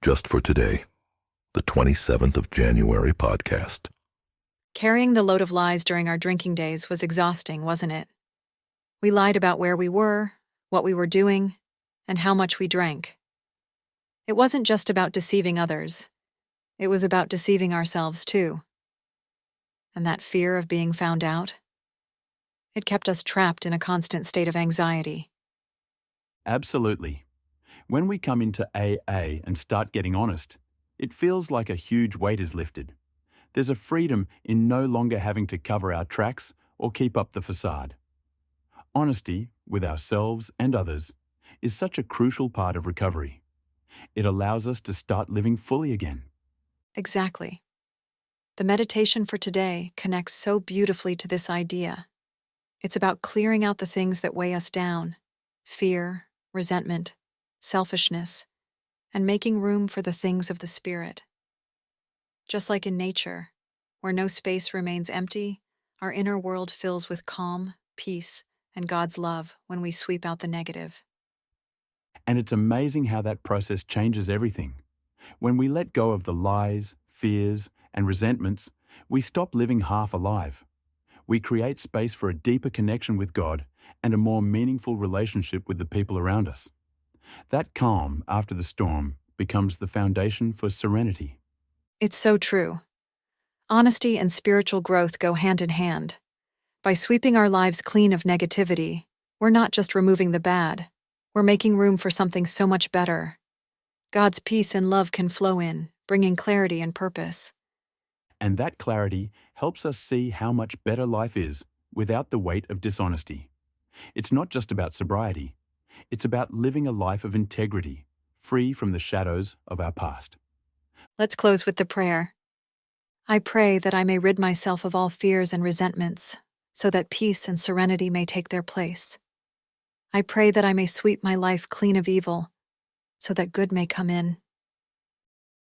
Just for Today, the 27th of January podcast. Carrying the load of lies during our drinking days was exhausting, wasn't it? We lied about where we were, what we were doing, and how much we drank. It wasn't just about deceiving others. It was about deceiving ourselves, too. And that fear of being found out? It kept us trapped in a constant state of anxiety. Absolutely. When we come into AA and start getting honest, it feels like a huge weight is lifted. There's a freedom in no longer having to cover our tracks or keep up the facade. Honesty with ourselves and others is such a crucial part of recovery. It allows us to start living fully again. Exactly. The meditation for today connects so beautifully to this idea. It's about clearing out the things that weigh us down: fear, resentment, selfishness, and making room for the things of the spirit. Just like in nature, where no space remains empty, our inner world fills with calm, peace, and God's love when we sweep out the negative. And it's amazing how that process changes everything. When we let go of the lies, fears, and resentments, we stop living half alive. We create space for a deeper connection with God and a more meaningful relationship with the people around us. That calm after the storm becomes the foundation for serenity. It's so true. Honesty and spiritual growth go hand in hand. By sweeping our lives clean of negativity, we're not just removing the bad, we're making room for something so much better. God's peace and love can flow in, bringing clarity and purpose. And that clarity helps us see how much better life is without the weight of dishonesty. It's not just about sobriety. It's about living a life of integrity, free from the shadows of our past. Let's close with the prayer. I pray that I may rid myself of all fears and resentments, so that peace and serenity may take their place. I pray that I may sweep my life clean of evil, so that good may come in.